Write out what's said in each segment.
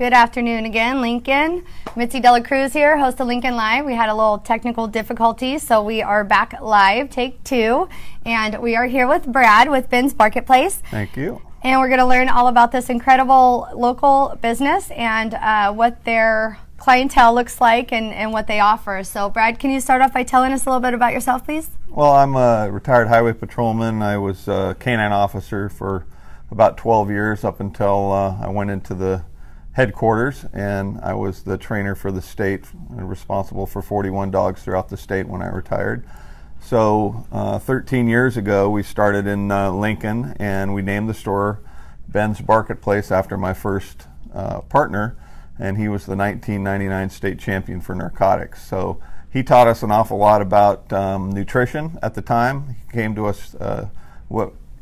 Good afternoon again, Lincoln. Mitzi Cruz here, host of Lincoln Live. We had a little technical difficulty, so we are back live, take 2. And we are here with Brad with Ben's Barketplace. Thank you. And we're going to learn all about this incredible local business and what their clientele looks like and what they offer. So Brad, can you start off by telling us a little bit about yourself, please? Well, I'm a retired highway patrolman. I was a canine officer for about 12 years up until I went into the headquarters, and I was the trainer for the state, responsible for 41 dogs throughout the state when I retired. So 13 years ago we started in Lincoln, and we named the store Ben's Barketplace after my first partner, and he was the 1999 state champion for narcotics. So he taught us an awful lot about nutrition at the time. He came to us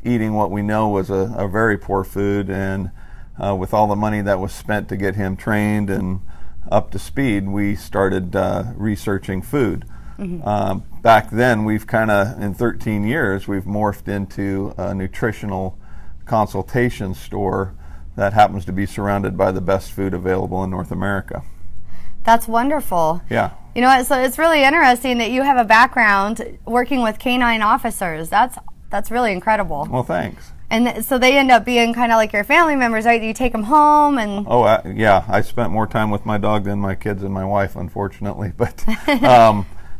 eating what we know was a very poor food, and with all the money that was spent to get him trained and up to speed, we started researching food. Mm-hmm. Back then, we've kind of, in 13 years, we've morphed into a nutritional consultation store that happens to be surrounded by the best food available in North America. That's wonderful. Yeah. You know, so it's really interesting that you have a background working with canine officers. That's really incredible. Well, thanks. And so they end up being kind of like your family members, right? You take them home and... Oh, yeah. I spent more time with my dog than my kids and my wife, unfortunately. But,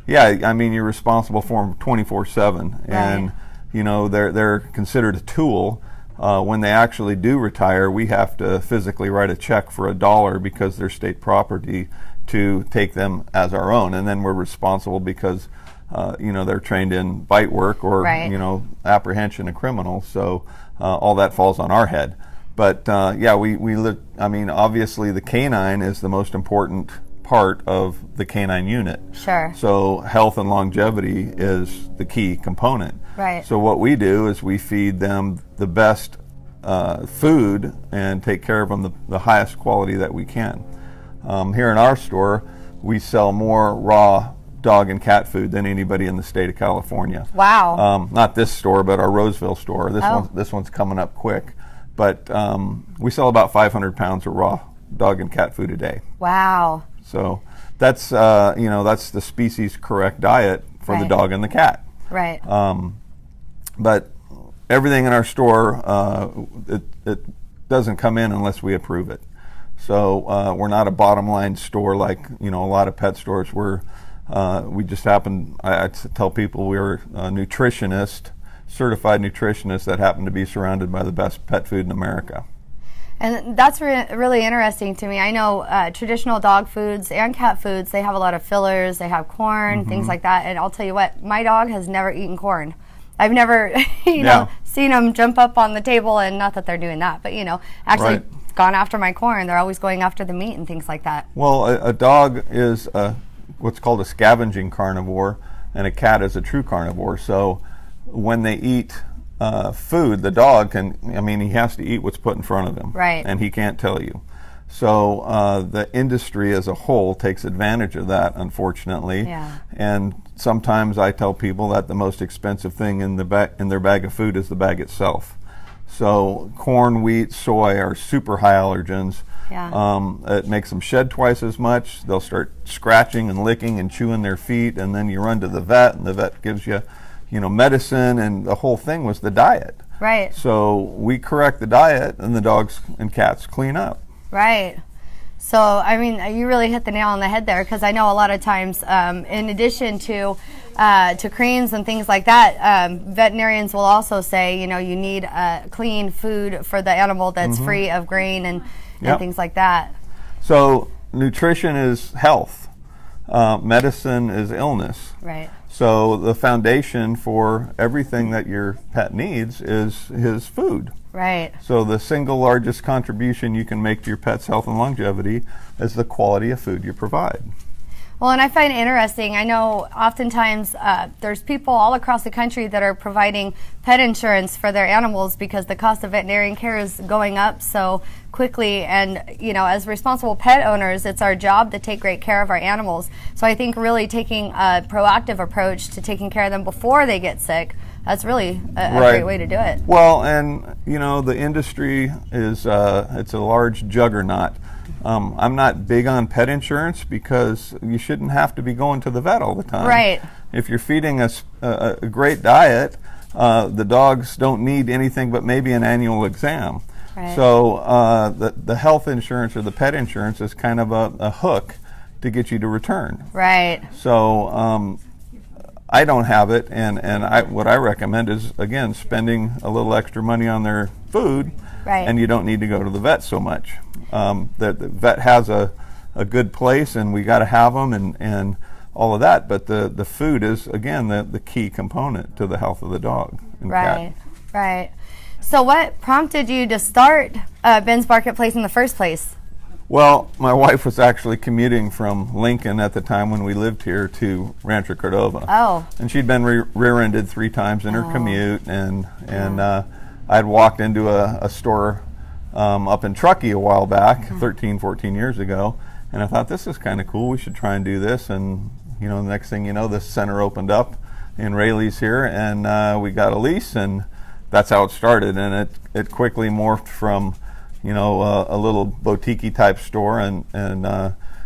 yeah, I mean, you're responsible for them 24/7. Right. And, you know, they're considered a tool. When they actually do retire, we have to physically write a check for $1 because they're state property to take them as our own. And then we're responsible because... you know, they're trained in bite work or, right, you know, apprehension of criminals. So all that falls on our head. But, yeah, we live, I mean, obviously the canine is the most important part of the canine unit. Sure. So health and longevity is the key component. Right. So what we do is we feed them the best food and take care of them the highest quality that we can. Here in our store, we sell more raw dog and cat food than anybody in the state of California. Wow. Not this store, but our Roseville store. This one's coming up quick. But we sell about 500 pounds of raw dog and cat food a day. Wow. So that's you know, that's the species correct diet for right, the dog and the cat. Right. But everything in our store, it doesn't come in unless we approve it. So we're not a bottom line store like, you know, a lot of pet stores. We just happen, I tell people we're a nutritionist, certified nutritionist that happen to be surrounded by the best pet food in America. And that's really interesting to me. I know traditional dog foods and cat foods, they have a lot of fillers, they have corn, mm-hmm, things like that. And I'll tell you what, my dog has never eaten corn. I've never, you know, seen them jump up on the table, and not that they're doing that, but, you know, actually right, gone after my corn. They're always going after the meat and things like that. Well, a dog is what's called a scavenging carnivore, and a cat is a true carnivore. So when they eat food, the dog he has to eat what's put in front of him. Right. And he can't tell you. So the industry as a whole takes advantage of that, unfortunately. Yeah. And sometimes I tell people that the most expensive thing in their bag of food is the bag itself. So corn, wheat, soy are super high allergens. Yeah. It makes them shed twice as much. They'll start scratching and licking and chewing their feet, and then you run to the vet, and the vet gives you, you know, medicine, and the whole thing was the diet. Right. So we correct the diet, and the dogs and cats clean up. Right. So, I mean, you really hit the nail on the head there, because I know a lot of times, in addition to creams and things like that, veterinarians will also say, you know, you need clean food for the animal that's mm-hmm, free of grain and yep, things like that. So nutrition is health. Medicine is illness. Right. So the foundation for everything that your pet needs is his food. Right. So the single largest contribution you can make to your pet's health and longevity is the quality of food you provide. Well, and I find it interesting, I know oftentimes there's people all across the country that are providing pet insurance for their animals because the cost of veterinarian care is going up so quickly. And, you know, as responsible pet owners, it's our job to take great care of our animals. So I think really taking a proactive approach to taking care of them before they get sick, that's really a great way to do it. Well, and, you know, the industry is, it's a large juggernaut. I'm not big on pet insurance because you shouldn't have to be going to the vet all the time. Right. If you're feeding a great diet, the dogs don't need anything but maybe an annual exam. Right. So the health insurance or the pet insurance is kind of a hook to get you to return. Right. So I don't have it, and what I recommend is, again, spending a little extra money on their food, Right. and you don't need to go to the vet so much. The vet has a good place, and we got to have them, and all of that, but the food is, again, the key component to the health of the dog and Right. cat. Right. So what prompted you to start Ben's Barketplace in the first place? Well, my wife was actually commuting from Lincoln at the time when we lived here to Rancho Cordova. Oh. And she'd been rear-ended 3 times in her commute, and I'd walked into a store up in Truckee a while back, 13, 14 years ago, and I thought, this is kind of cool, we should try and do this. And the next thing you know, this center opened up in Rayleigh's here, and we got a lease, and that's how it started. And it quickly morphed from a little boutique type store, and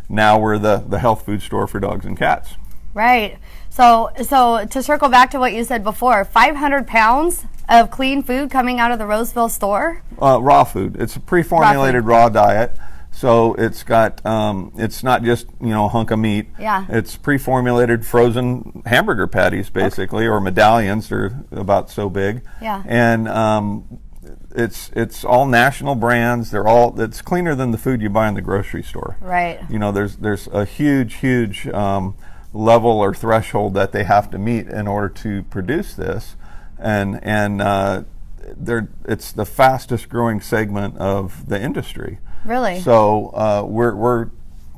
now we're the health food store for dogs and cats. Right. So to circle back to what you said before, 500 pounds of clean food coming out of the Roseville store? Raw food. It's a pre-formulated raw diet. So it's got, it's not just, a hunk of meat. Yeah. It's pre-formulated frozen hamburger patties, basically, or medallions. They're about so big. Yeah. And it's all national brands. It's cleaner than the food you buy in the grocery store. Right. There's a huge level or threshold that they have to meet in order to produce this, and it's the fastest growing segment of the industry. Really? So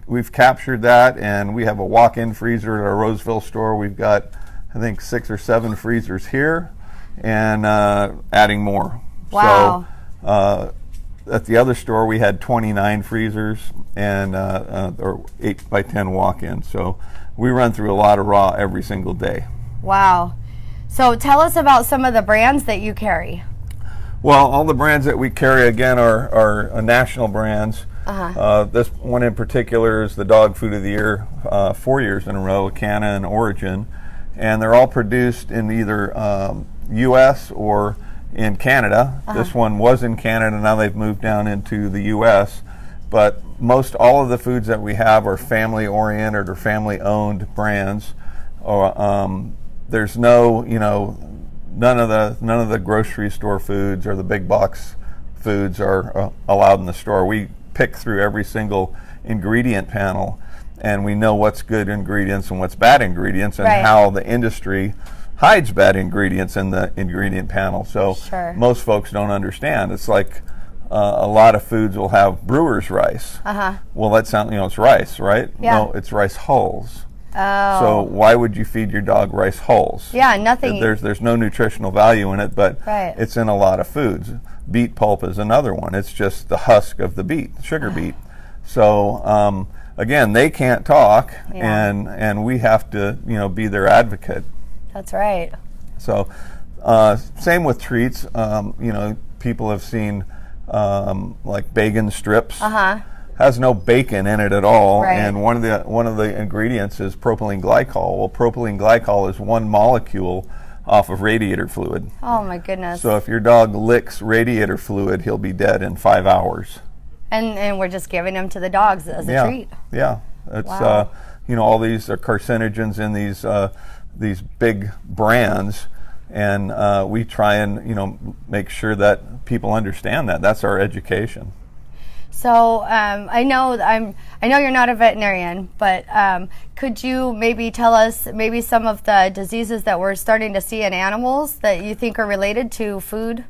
we've captured that, and we have a walk-in freezer at our Roseville store. We've got, I think, 6 or 7 freezers here, and adding more. Wow. So at the other store, we had 29 freezers and or 8x10 walk-in. So we run through a lot of raw every single day. Wow. So tell us about some of the brands that you carry. Well, all the brands that we carry, again, are national brands. This one in particular is the Dog Food of the Year 4 years in a row, Canna and Origin. And they're all produced in either U.S. or in Canada. This one was in Canada, now they've moved down into the U.S. But most all of the foods that we have are family-oriented or family-owned brands. There's no, none of the grocery store foods or the big box foods are allowed in the store. We pick through every single ingredient panel, and we know what's good ingredients and what's bad ingredients, and how the industry hides bad ingredients in the ingredient panel. So most folks don't understand. It's like a lot of foods will have brewer's rice. Well, that sounds, it's rice, right? Yeah. No, it's rice hulls. Oh. So why would you feed your dog rice hulls? Yeah, nothing. There's no nutritional value in it, but Right. it's in a lot of foods. Beet pulp is another one. It's just the husk of the beet, sugar beet. So again, they can't talk, and we have to be their advocate. That's right. So same with treats. People have seen like bacon strips. Has no bacon in it at all, and one of the ingredients is propylene glycol. Well, propylene glycol is one molecule off of radiator fluid. Oh my goodness. So if your dog licks radiator fluid, he'll be dead in 5 hours. And we're just giving them to the dogs as a treat. Yeah, it's Wow. All these are carcinogens in these big brands, and we try and make sure that people understand that. That's our education. So I know you're not a veterinarian, but could you maybe tell us maybe some of the diseases that we're starting to see in animals that you think are related to food?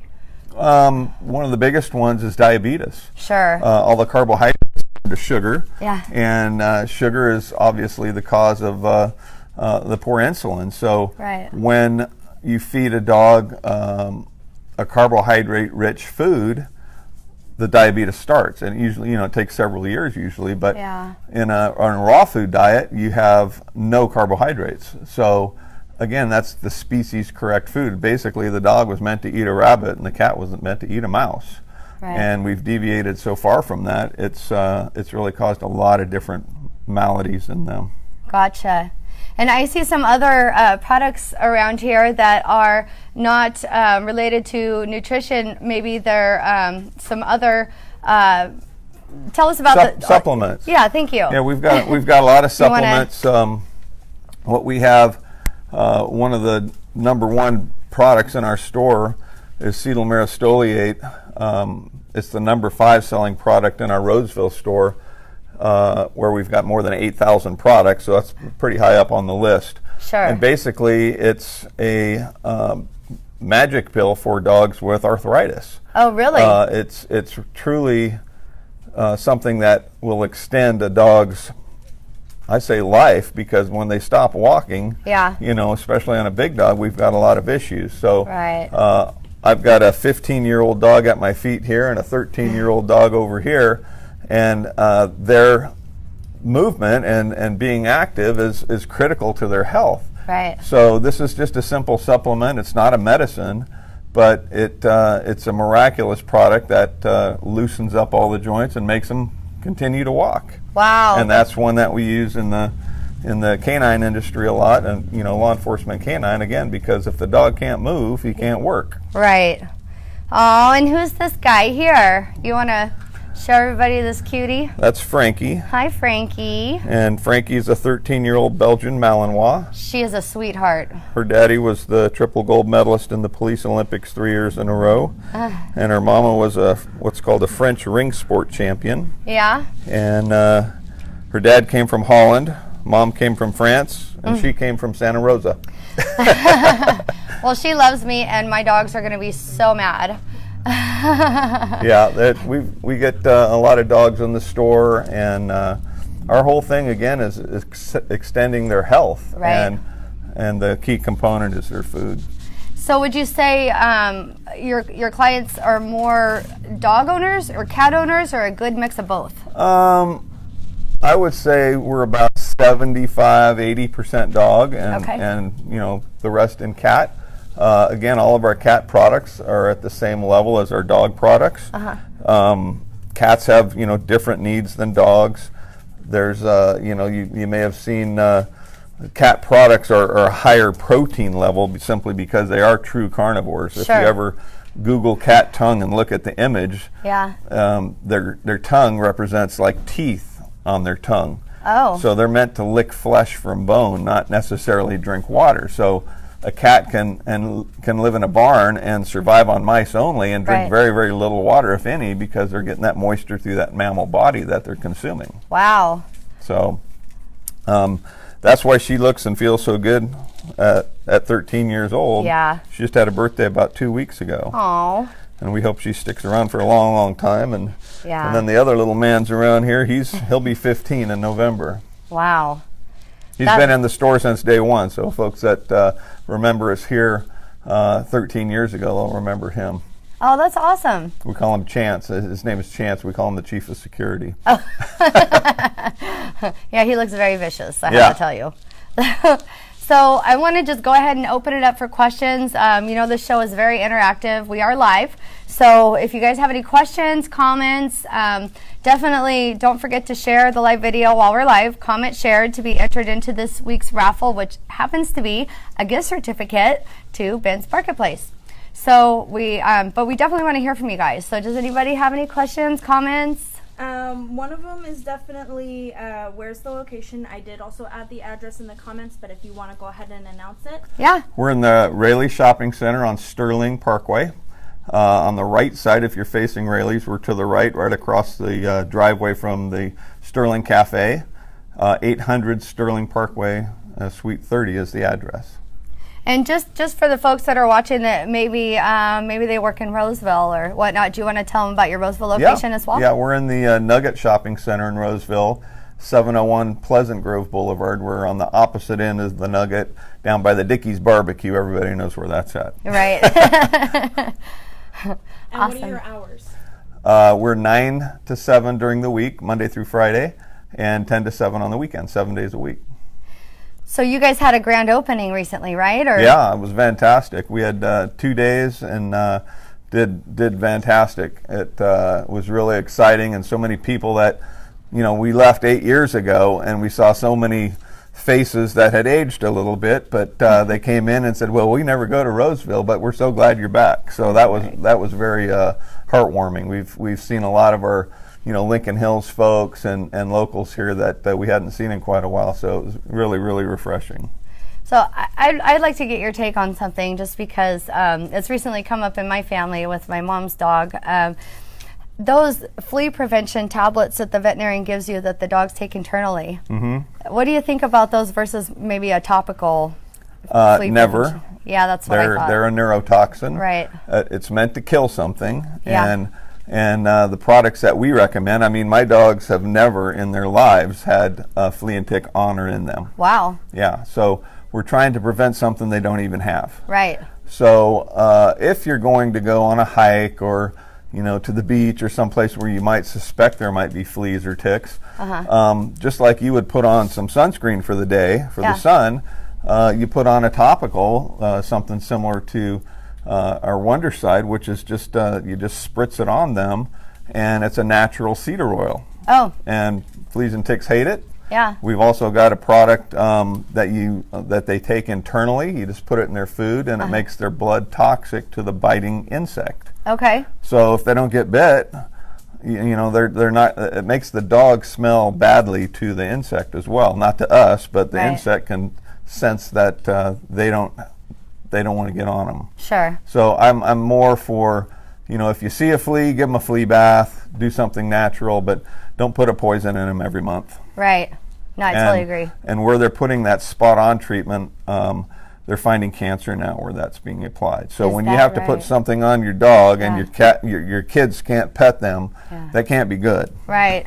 One of the biggest ones is diabetes. Sure. All the carbohydrates to sugar. Yeah. And sugar is obviously the cause of the poor insulin. So when you feed a dog a carbohydrate-rich food, the diabetes starts, and usually, it takes several years usually, but in a raw food diet, you have no carbohydrates. So again, that's the species correct food. Basically, the dog was meant to eat a rabbit and the cat wasn't meant to eat a mouse. and we've deviated so far from that. It's really caused a lot of different maladies in them. Gotcha. And I see some other products around here that are not related to nutrition. Maybe they're some other. Tell us about the supplements. Yeah, thank you. Yeah, we've got a lot of supplements. What we have, one of the number one products in our store is cetyl myristoyate. It's the number 5 selling product in our Roseville store, where we've got more than 8,000 products, so that's pretty high up on the list. Sure. And basically, it's a magic pill for dogs with arthritis. Oh, really? It's truly something that will extend a dog's, I say, life, because when they stop walking, especially on a big dog, we've got a lot of issues. So I've got a 15-year-old dog at my feet here and a 13-year-old dog over here, and their movement and being active is critical to their health. Right. So this is just a simple supplement. It's not a medicine, but it's a miraculous product that loosens up all the joints and makes them continue to walk. Wow. And that's one that we use in the canine industry a lot, and law enforcement canine, again, because if the dog can't move, he can't work. Right. Oh, and who's this guy here? You want to show everybody this cutie? That's Frankie. Hi, Frankie. And Frankie's a 13-year-old Belgian Malinois. She is a sweetheart. Her daddy was the triple gold medalist in the police Olympics 3 years in a row. And her mama was what's called a French ring sport champion. Yeah. And her dad came from Holland, mom came from France, and she came from Santa Rosa. Well, she loves me, and my dogs are going to be so mad. Yeah, we get a lot of dogs in the store, and our whole thing again is extending their health, right. and the key component is their food. So would you say your clients are more dog owners or cat owners, or a good mix of both? I would say we're about 75-80% dog, and the rest in cat. Again, all of our cat products are at the same level as our dog products. Cats have different needs than dogs. There's you may have seen cat products are a higher protein level simply because they are true carnivores. Sure. If you ever Google cat tongue and look at the image, their tongue represents like teeth on their tongue. Oh. So they're meant to lick flesh from bone, not necessarily drink water. So a cat can live in a barn and survive on mice only and drink very, very little water, if any, because they're getting that moisture through that mammal body that they're consuming. Wow. So that's why she looks and feels so good at 13 years old. Yeah. She just had a birthday about 2 weeks ago. Aww. And we hope she sticks around for a long, long time. And then the other little man's around here, he'll be 15 in November. Wow. He's been in the store since day one, so folks that remember us here 13 years ago, they'll remember him. Oh, that's awesome. We call him Chance. His name is Chance. We call him the Chief of Security. Oh. Yeah, he looks very vicious, I have to tell you. So I want to just go ahead and open it up for questions. This show is very interactive. We are live. So if you guys have any questions, comments, definitely don't forget to share the live video while we're live. Comment shared to be entered into this week's raffle, which happens to be a gift certificate to Ben's Barketplace. So but we definitely want to hear from you guys. So does anybody have any questions, comments? One of them is definitely where's the location. I did also add the address in the comments, but if you want to go ahead and announce it. Yeah. We're in the Raleigh Shopping Center on Sterling Parkway. On the right side, if you're facing Raleigh's, we're to the right across the driveway from the Sterling Cafe. 800 Sterling Parkway, Suite 30 is the address. And just for the folks that are watching that maybe they work in Roseville or whatnot, do you want to tell them about your Roseville location as well? Yeah, we're in the Nugget Shopping Center in Roseville, 701 Pleasant Grove Boulevard. We're on the opposite end of the Nugget, down by the Dickey's Barbecue. Everybody knows where that's at. Right. And awesome. What are your hours? We're 9 to 7 during the week, Monday through Friday, and 10 to 7 on the weekend, 7 days a week. So you guys had a grand opening recently, right? Or yeah, it was fantastic. We had 2 days, and did fantastic. It was really exciting, and so many people that, we left 8 years ago, and we saw so many faces that had aged a little bit, but they came in and said, well, we never go to Roseville, but we're so glad you're back. So that was very heartwarming. We've seen a lot of our Lincoln Hills folks and locals here that we hadn't seen in quite a while, so it was really, really refreshing. So I'd like to get your take on something, just because it's recently come up in my family with my mom's dog. Those flea prevention tablets that the veterinarian gives you that the dogs take internally. Mm-hmm. What do you think about those versus maybe a topical flea never. prevention? Yeah, that's what I thought. They're a neurotoxin. Right. It's meant to kill something. Yeah. And the products that we recommend, my dogs have never in their lives had flea and tick on or in them. Wow. Yeah, so we're trying to prevent something they don't even have. Right. So if you're going to go on a hike or to the beach or someplace where you might suspect there might be fleas or ticks, just like you would put on some sunscreen for the day for the sun, you put on a topical, something similar to our Wondercide, which is just you just spritz it on them, and it's a natural cedar oil. Oh. And fleas and ticks hate it. Yeah. We've also got a product that they take internally. You just put it in their food, and it makes their blood toxic to the biting insect. Okay. So if they don't get bit, they're not. It makes the dog smell badly to the insect as well, not to us, but the insect can sense that they don't want to get on them. Sure. So I'm more for, if you see a flea, give them a flea bath, do something natural, but don't put a poison in them every month. Right. No, I totally agree. And where they're putting that spot-on treatment, they're finding cancer now where that's being applied. So when you have to put something on your dog and your kids can't pet them, that can't be good. Right.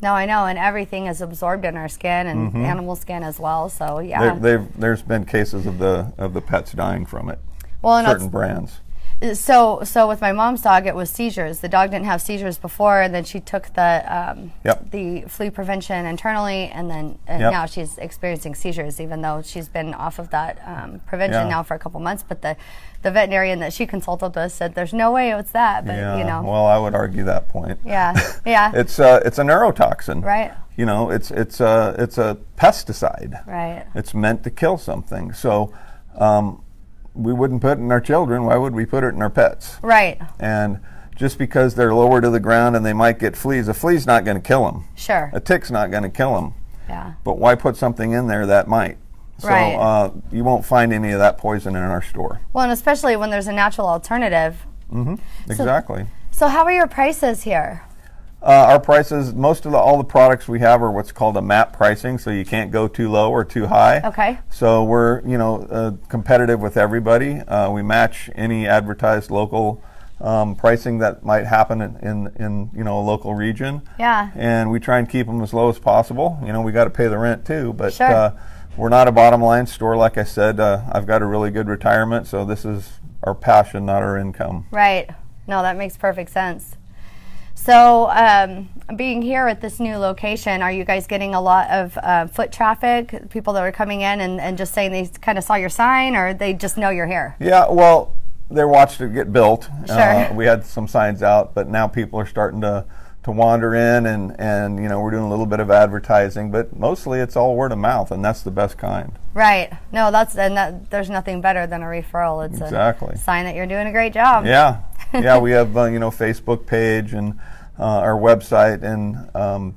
No, I know, and everything is absorbed in our skin and animal skin as well. So yeah, there's been cases of the pets dying from it. Well, and certain brands. So with my mom's dog, it was seizures. The dog didn't have seizures before, and then she took the flea prevention internally, and then now she's experiencing seizures, even though she's been off of that prevention now for a couple months. But the veterinarian that she consulted with said there's no way it's that. But well, I would argue that point. Yeah, yeah. It's a neurotoxin. Right. It's a pesticide. Right. It's meant to kill something. So. We wouldn't put it in our children. Why would we put it in our pets? Right. And just because they're lower to the ground and they might get fleas, a flea's not going to kill them. Sure. A tick's not going to kill them. Yeah. But why put something in there that might? So you won't find any of that poison in our store. Well, and especially when there's a natural alternative. Mm-hmm. Exactly. So how are your prices here? Our prices, all the products we have are what's called a MAP pricing, so you can't go too low or too high. Okay. So we're competitive with everybody. We match any advertised local pricing that might happen in a local region. Yeah. And we try and keep them as low as possible. We got to pay the rent too, but sure. We're not a bottom line store. Like I said, I've got a really good retirement, so this is our passion, not our income. Right. No, that makes perfect sense. So being here at this new location, are you guys getting a lot of foot traffic, people that are coming in and just saying they kind of saw your sign, or they just know you're here? Yeah, well, they watched it get built. Sure. We had some signs out, but now people are starting to wander in, and we're doing a little bit of advertising, but mostly it's all word of mouth, and that's the best kind. Right. No, there's nothing better than a referral. It's exactly. A sign that you're doing a great job. Yeah. Yeah, we have Facebook page and our website, and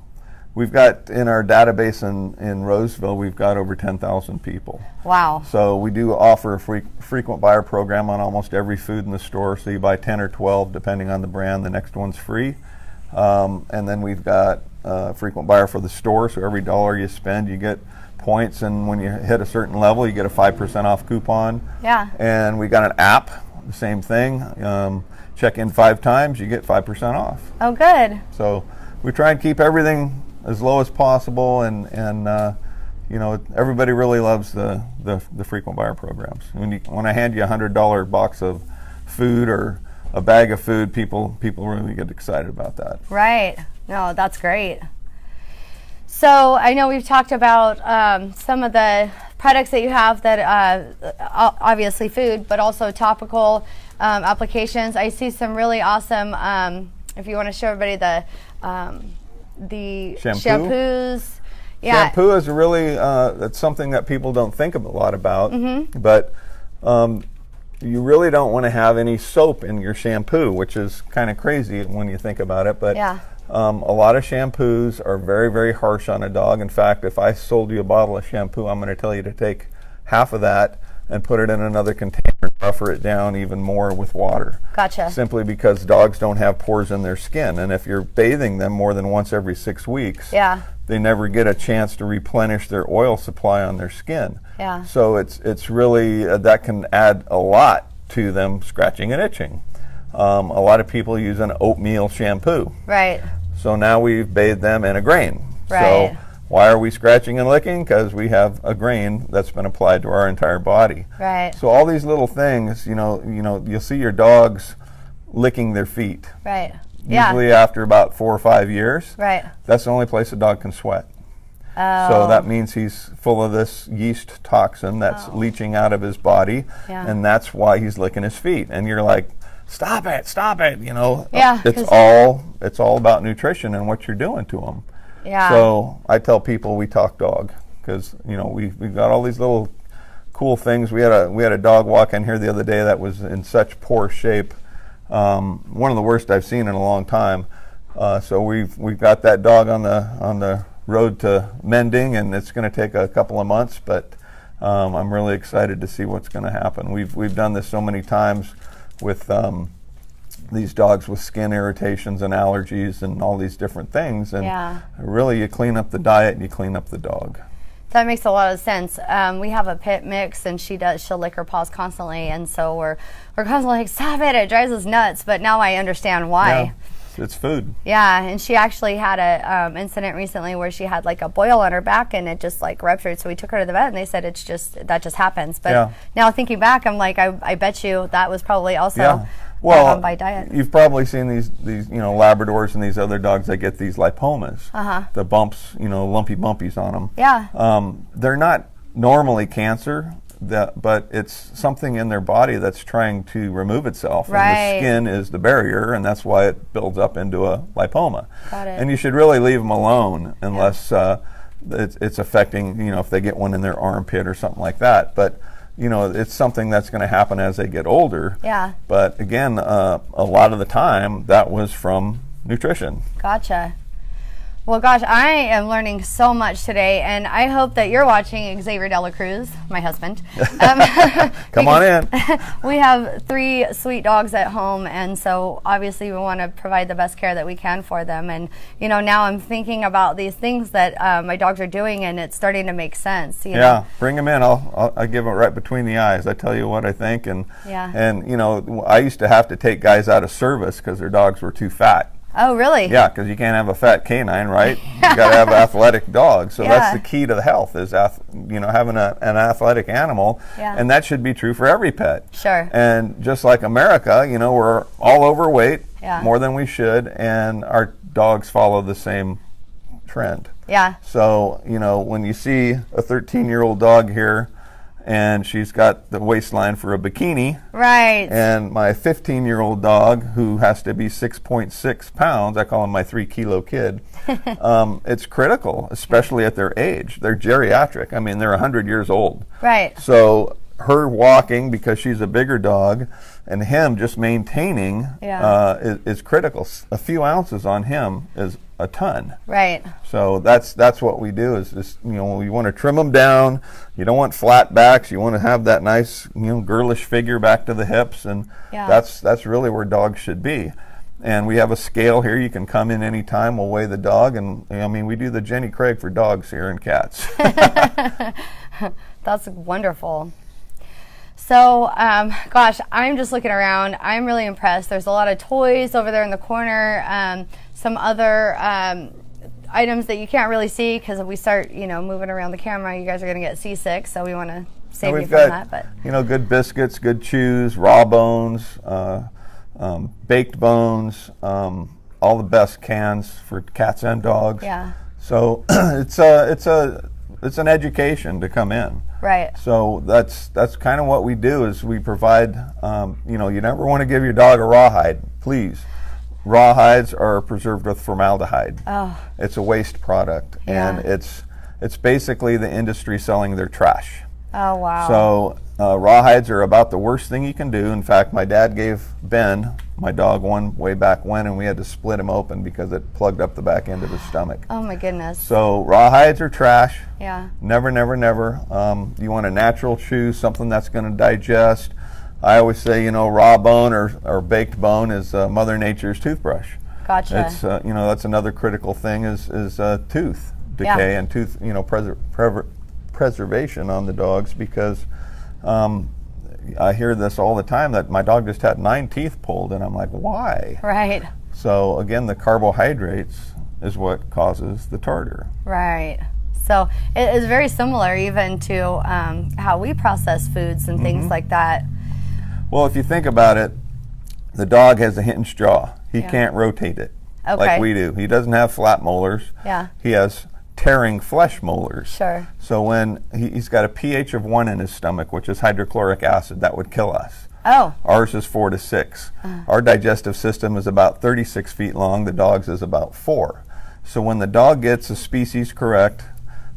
we've got in our database in Roseville, we've got over 10,000 people. Wow. So we do offer a frequent buyer program on almost every food in the store. So you buy 10 or 12, depending on the brand, the next one's free. And then we've got a frequent buyer for the store. So every dollar you spend, you get points, and when you hit a certain level, you get a 5% off coupon. Yeah. And we got an app, the same thing. Check in 5 times, you get 5% off. Oh, good. So we try and keep everything as low as possible, and everybody really loves the frequent buyer programs. When I hand you $100 box of food or a bag of food, people really get excited about that. Right. No, that's great. So I know we've talked about some of the products that you have that obviously food, but also topical. applications. I see some really awesome. If you want to show everybody the shampoos. Yeah. Shampoo is really that's something that people don't think a lot about, but you really don't want to have any soap in your shampoo, which is kind of crazy when you think about it. But a lot of shampoos are very, very harsh on a dog. In fact, if I sold you a bottle of shampoo, I'm going to tell you to take half of that and put it in another container and buffer it down even more with water. Gotcha. Simply because dogs don't have pores in their skin, and if you're bathing them more than once every 6 weeks, they never get a chance to replenish their oil supply on their skin. So it's really that can add a lot to them scratching and itching. A lot of people use an oatmeal shampoo. Right. So now we've bathed them in a grain. Right. So why are we scratching and licking? Because we have a grain that's been applied to our entire body. Right. So all these little things, you'll see your dogs licking their feet. Right. Usually after about 4 or 5 years. Right. That's the only place a dog can sweat. Oh. So that means he's full of this yeast toxin that's leaching out of his body, and that's why he's licking his feet. And you're like, stop it, it's all about nutrition and what you're doing to them. So I tell people we talk dog, because we've got all these little cool things. We had a dog walk in here the other day that was in such poor shape, one of the worst I've seen in a long time. So we've got that dog on the road to mending, and it's going to take a couple of months, but I'm really excited to see what's going to happen. We've done this so many times with these dogs with skin irritations and allergies and all these different things, and really you clean up the diet and you clean up the dog. That makes a lot of sense. We have a pit mix, and she'll lick her paws constantly, and so we're constantly like, stop it drives us nuts, but now I understand why. It's food. Yeah, and she actually had a incident recently where she had like a boil on her back, and it just like ruptured. So we took her to the vet, and they said that just happens. But now thinking back, I'm like, I bet you that was probably also by diet. You've probably seen these Labradors and these other dogs that get these lipomas. The bumps, lumpy bumpies on them. Yeah. They're not normally cancer. But it's something in their body that's trying to remove itself. Right. And the skin is the barrier, and that's why it builds up into a lipoma. Got it. And you should really leave them alone unless it's affecting, if they get one in their armpit or something like that. But, it's something that's going to happen as they get older. Yeah. But again, a lot of the time, that was from nutrition. Gotcha. Well, gosh, I am learning so much today, and I hope that you're watching Xavier Dela Cruz, my husband. Come on in. We have 3 sweet dogs at home, and so obviously we want to provide the best care that we can for them. And, now I'm thinking about these things that my dogs are doing, and it's starting to make sense. Yeah, bring them in. I'll give it right between the eyes. I tell you what I think. And I used to have to take guys out of service because their dogs were too fat. Oh, really? Yeah, because you can't have a fat canine, right? You got to have an athletic dog. So that's the key to the health is, having an athletic animal. Yeah. And that should be true for every pet. Sure. And just like America, we're all overweight, more than we should, and our dogs follow the same trend. Yeah. So, when you see a 13-year-old dog here, and she's got the waistline for a bikini. Right. And my 15-year-old dog, who has to be 6.6 pounds, I call him my 3-kilo kid, it's critical, especially at their age. They're geriatric. I mean, they're 100 years old. Right. So her walking, because she's a bigger dog, and him just maintaining is critical. A few ounces on him is a ton. Right. So that's what we do is just, you want to trim them down. You don't want flat backs. You want to have that nice, girlish figure back to the hips, and that's really where dogs should be. And we have a scale here. You can come in any time. We'll weigh the dog, and we do the Jenny Craig for dogs here and cats. That's wonderful. So, gosh, I'm just looking around. I'm really impressed. There's a lot of toys over there in the corner. Some other items that you can't really see because if we start, moving around the camera, you guys are going to get seasick. So we want to save you from that. But good biscuits, good chews, raw bones, baked bones, all the best cans for cats and dogs. Yeah. So it's a it's an education to come in. Right. So that's kind of what we do is we provide. You know, you never want to give your dog a rawhide, please. Rawhides are preserved with formaldehyde. Oh. It's a waste product, Yeah. and it's basically the industry selling their trash. Oh, wow. So rawhides are about the worst thing you can do. In fact, my dad gave Ben, my dog, one way back when, and we had to split him open because it plugged up the back end of his stomach. Oh my goodness. So rawhides are trash. Yeah. Never, never, never. You want a natural chew, something that's going to digest. I always say, you know, raw bone or baked bone is Mother Nature's toothbrush. Gotcha. It's you know, that's another critical thing is tooth decay and tooth, you know, preservation on the dogs, because I hear this all the time that my dog just had 9 teeth pulled, and I'm like, why? Right. So again, the carbohydrates is what causes the tartar. Right. So it is very similar even to how we process foods and things like that. Well, if you think about it, the dog has a hinged jaw. He Yeah. can't rotate it Okay. like we do. He doesn't have flat molars. Yeah. He has tearing flesh molars. Sure. So when he's got a pH of 1 in his stomach, which is hydrochloric acid, that would kill us. Oh. Ours is 4 to 6. Our digestive system is about 36 feet long. The dog's is about 4. So when the dog gets a species correct,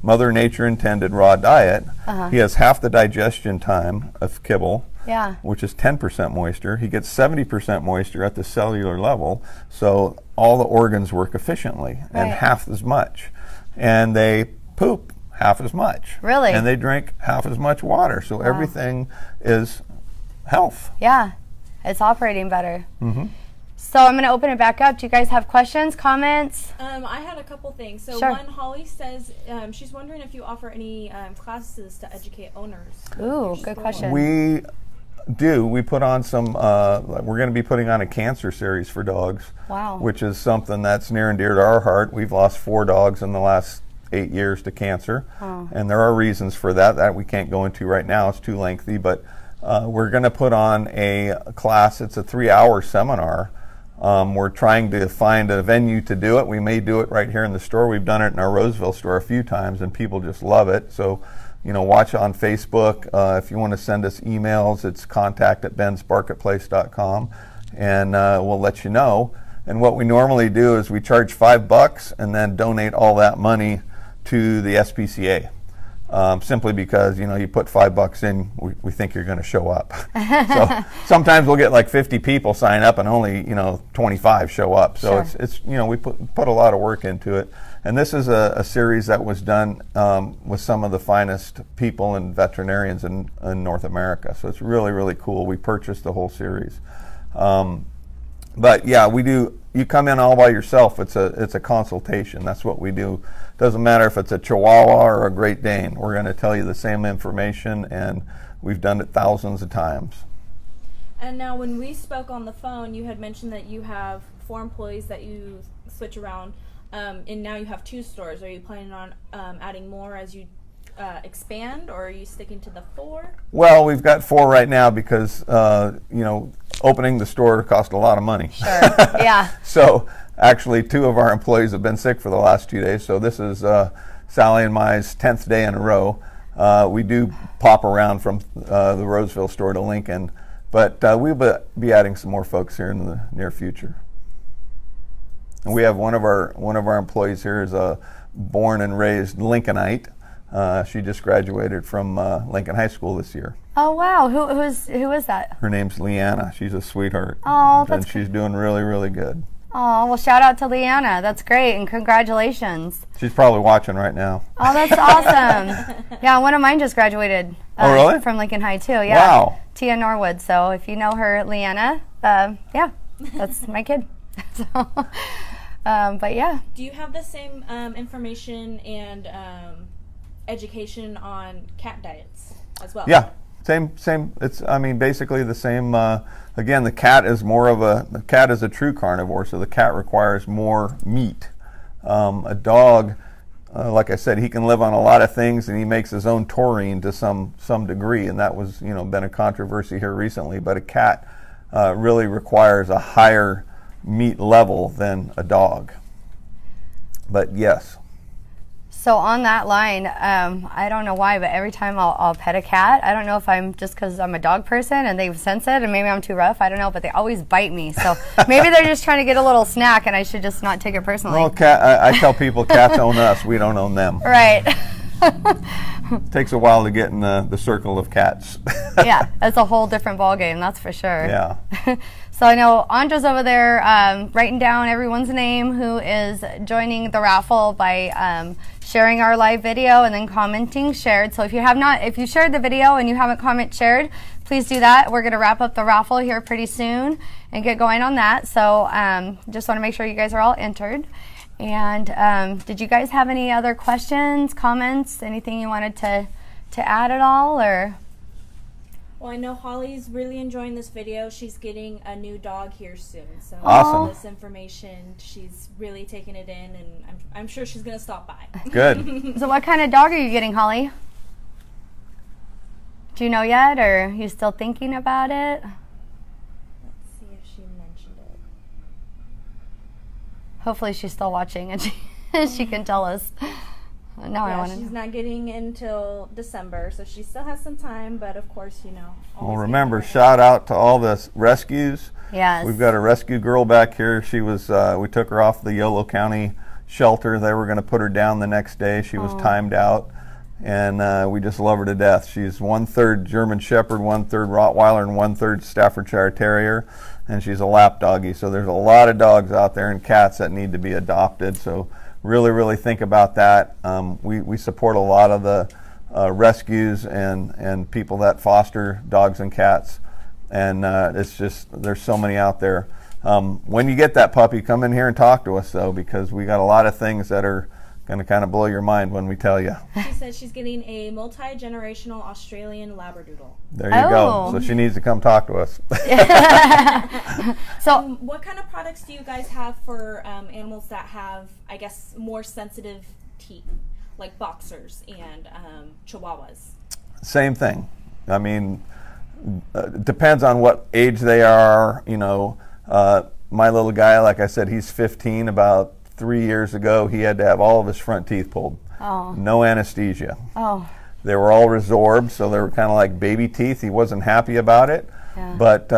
Mother Nature intended raw diet, he has half the digestion time of kibble, Yeah. which is 10% moisture. He gets 70% moisture at the cellular level, so all the organs work efficiently and Right. half as much. And they poop half as much. Really? And they drink half as much water, so everything is health. Yeah. It's operating better. So I'm going to open it back up. Do you guys have questions, comments? I had a couple things. So Sure. one, Holly says she's wondering if you offer any classes to educate owners. Ooh, good question. We do. We put on some, we're going to be putting on a cancer series for dogs. Wow. Which is something that's near and dear to our heart. We've lost 4 dogs in the last 8 years to cancer. And there are reasons for that we can't go into right now. It's too lengthy. But we're going to put on a class. It's a 3-hour seminar. We're trying to find a venue to do it. We may do it right here in the store. We've done it in our Roseville store a few times, and people just love it. So, you know, watch on Facebook. If you want to send us emails, it's contact@bensbarketplace.com, and we'll let you know. And what we normally do is we charge $5 and then donate all that money to the SPCA. Simply because, you know, you put $5 in, we think you're going to show up. So sometimes we'll get like 50 people sign up and only, you know, 25 show up. So Sure. it's you know, we put a lot of work into it. And this is a series that was done with some of the finest people and veterinarians in North America. So it's really, really cool. We purchased the whole series. But yeah, we do. You come in all by yourself. It's a consultation. That's what we do. Doesn't matter if it's a Chihuahua or a Great Dane. We're going to tell you the same information, and we've done it thousands of times. And now when we spoke on the phone, you had mentioned that you have 4 employees that you switch around, and now you have 2 stores. Are you planning on adding more as you expand, or are you sticking to the 4? Well, we've got 4 right now because, you know, opening the store cost a lot of money. Sure. Yeah. So actually 2 of our employees have been sick for the last 2 days. So this is Sally and my's 10th day in a row. We do pop around from the Roseville store to Lincoln, but we'll be adding some more folks here in the near future. And we have one of our employees here is a born and raised Lincolnite. She just graduated from Lincoln High School this year. Oh, wow. Who is that? Her name's Leanna. She's a sweetheart. Oh, that's and she's doing really, really good. Oh, well, shout out to Leanna. That's great, and congratulations. She's probably watching right now. Oh, that's awesome. Yeah, one of mine just graduated. Oh, really? From Lincoln High, too. Yeah. Wow. Tia Norwood. So if you know her, Leanna, yeah, that's my kid. So, but yeah. Do you have the same information and education on cat diets as well? Yeah. Same. It's, I mean, basically the same. Again, the cat is a true carnivore, so the cat requires more meat. A dog, like I said, he can live on a lot of things, and he makes his own taurine to some degree, and that was, you know, been a controversy here recently. But a cat really requires a higher meat level than a dog. But yes. So on that line, I don't know why, but every time I'll pet a cat, I don't know if I'm just because I'm a dog person and they sense it and maybe I'm too rough. I don't know, but they always bite me. So maybe they're just trying to get a little snack and I should just not take it personally. Well, I tell people cats own us. We don't own them. Right. It takes a while to get in the circle of cats. Yeah, it's a whole different ballgame, that's for sure. Yeah. So I know Andra's over there writing down everyone's name who is joining the raffle by sharing our live video and then commenting shared. So if you shared the video and you haven't shared, please do that. We're going to wrap up the raffle here pretty soon and get going on that. So just want to make sure you guys are all entered. And did you guys have any other questions, comments, anything you wanted to add at all, or? Well, I know Holly's really enjoying this video. She's getting a new dog here soon. So Awesome. this information, she's really taking it in, and I'm sure she's going to stop by. Good. So what kind of dog are you getting, Holly? Do you know yet, or are you still thinking about it? Let's see if she mentioned it. Hopefully she's still watching and she can tell us. Now I want to She's know. not getting until December, so she still has some time, but of course, Well, always remember, get shout out to all the rescues. Yes. We've got a rescue girl back here. She was, we took her off the Yolo County shelter. They were going to put her down the next day. She was timed out, and we just love her to death. She's 1/3 German Shepherd, 1/3 Rottweiler, and 1/3 Staffordshire Terrier, and she's a lap doggy. So there's a lot of dogs out there and cats that need to be adopted. So really think about that. We support a lot of the rescues and people that foster dogs and cats, and it's just, there's so many out there. When you get that puppy, come in here and talk to us, though, because we got a lot of things that are going to kind of blow your mind when we tell you. She says she's getting a multi-generational Australian Labradoodle. There you go. So she needs to come talk to us. So What kind of products do you guys have for animals that have, I guess, more sensitive teeth, like boxers and chihuahuas? Same thing. I mean, it depends on what age they are. My little guy, like I said, he's 15. About 3 years ago, he had to have all of his front teeth pulled. Oh. No anesthesia. Oh. They were all resorbed, so they were kind of like baby teeth. He wasn't happy about it. Yeah. But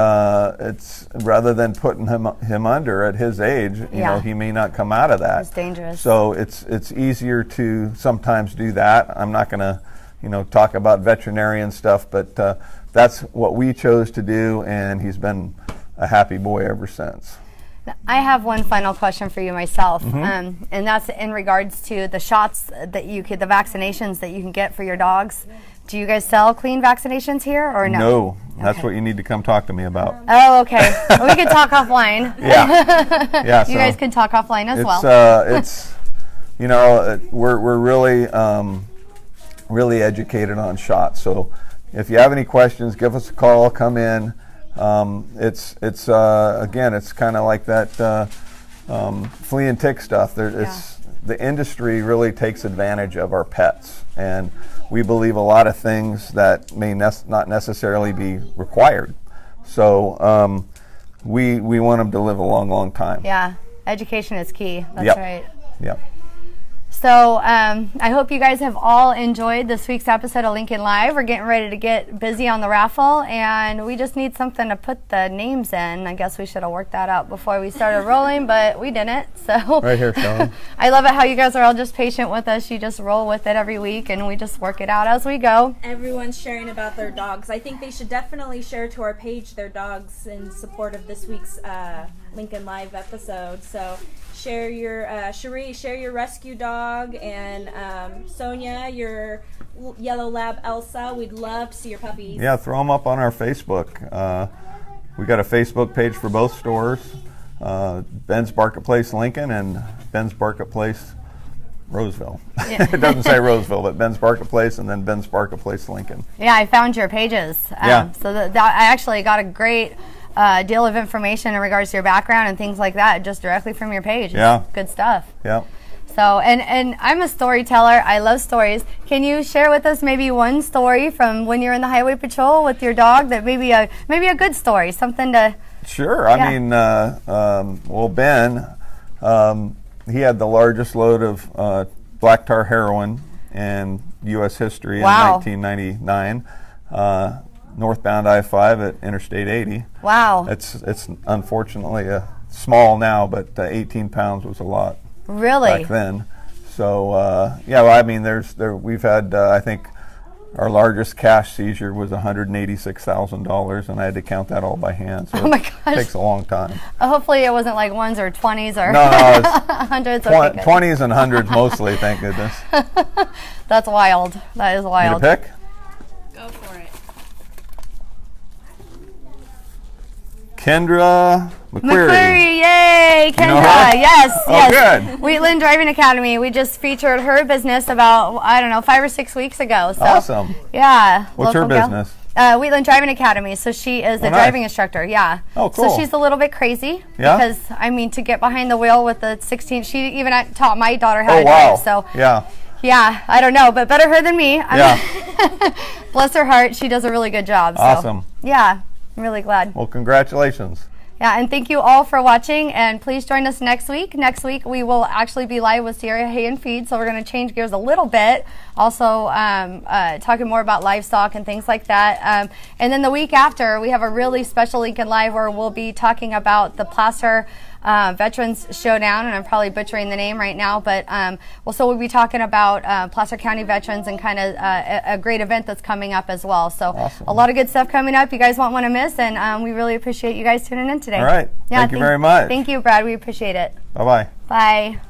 it's rather than putting him under at his age, you know, he may not come out of that. It's dangerous. So it's easier to sometimes do that. I'm not going to, talk about veterinarian stuff, but that's what we chose to do, and he's been a happy boy ever since. I have one final question for you myself, Mm-hmm. and that's in regards to the shots that the vaccinations that you can get for your dogs. Do you guys sell clean vaccinations here, or no? No, that's Okay. what you need to come talk to me about. Oh, okay. We can talk offline. Yeah. You guys can talk offline as well. It's we're really educated on shots. So if you have any questions, give us a call. Come in. It's again, it's kind of like that flea and tick stuff. The industry really takes advantage of our pets, and we believe a lot of things that may not necessarily be required. So we want them to live a long time. Yeah, education is key. That's Yep. right. Yep. So I hope you guys have all enjoyed this week's episode of Lincoln Live. We're getting ready to get busy on the raffle, and we just need something to put the names in. I guess we should have worked that out before we started rolling, but we didn't. So Right here, Sean. I love it how you guys are all just patient with us. You just roll with it every week, and we just work it out as we go. Everyone's sharing about their dogs. I think they should definitely share to our page their dogs in support of this week's Lincoln Live episode. So share your Cherie, share your rescue dog, and Sonia, your yellow lab Elsa. We'd love to see your puppies. Yeah, throw them up on our Facebook. We got a Facebook page for both stores, Ben's Barketplace Lincoln and Ben's Barketplace Roseville. Yeah. It doesn't say Roseville, but Ben's Barketplace and then Ben's Barketplace Lincoln. Yeah, I found your pages. Yeah. So that I actually got a great deal of information in regards to your background and things like that just directly from your page. Yeah. It's good stuff. Yeah. So, and I'm a storyteller. I love stories. Can you share with us maybe one story from when you're in the highway patrol with your dog that maybe a good story, something to... Sure. I mean, well, Ben, he had the largest load of black tar heroin in U.S. history Wow. in 1999. Northbound I-5 at Interstate 80. Wow. It's unfortunately small now, but 18 pounds was a lot Really? back then. So yeah, well, I mean, we've had I think our largest cash seizure was $186,000, and I had to count that all by hand. So Oh my it gosh. takes a long time. Hopefully it wasn't like ones or 20s or No, it's hundreds. Okay, good. 20s and hundreds mostly. Thank goodness. That's wild. That is Need a wild. pick? Go for it. Kendra McQuarrie. McQuarrie, yay, You know Kendra, her? yes, Oh, yes. good. Wheatland Driving Academy. We just featured her business about, I don't know, 5 or 6 weeks ago. So, Awesome. yeah. What's her local gal. business? Wheatland Driving Academy. So she is a nice. driving instructor. Yeah. Oh, cool. So she's a little bit crazy. Yeah? Because I mean, to get behind the wheel with the 16, she even taught my daughter how Oh, to wow. drive. So Yeah. yeah, I don't know, but better her than me. Yeah. Bless her heart, she does a really good job. So, Awesome. yeah, I'm really glad. Well, congratulations. Yeah, and thank you all for watching, and please join us next week. Next week, we will actually be live with Sierra Hay and Feed, so we're going to change gears a little bit. Also, talking more about livestock and things like that. And then the week after, we have a really special Lincoln Live where we'll be talking about the Placer Veterans Showdown, and I'm probably butchering the name right now, but we'll be talking about Placer County veterans and kind of a great event that's coming up as well. So Awesome. a lot of good stuff coming up. You guys won't want to miss, and we really appreciate you guys tuning in today. All right. Thank you very much. Thank you, Brad. We appreciate it. Bye-bye. Bye.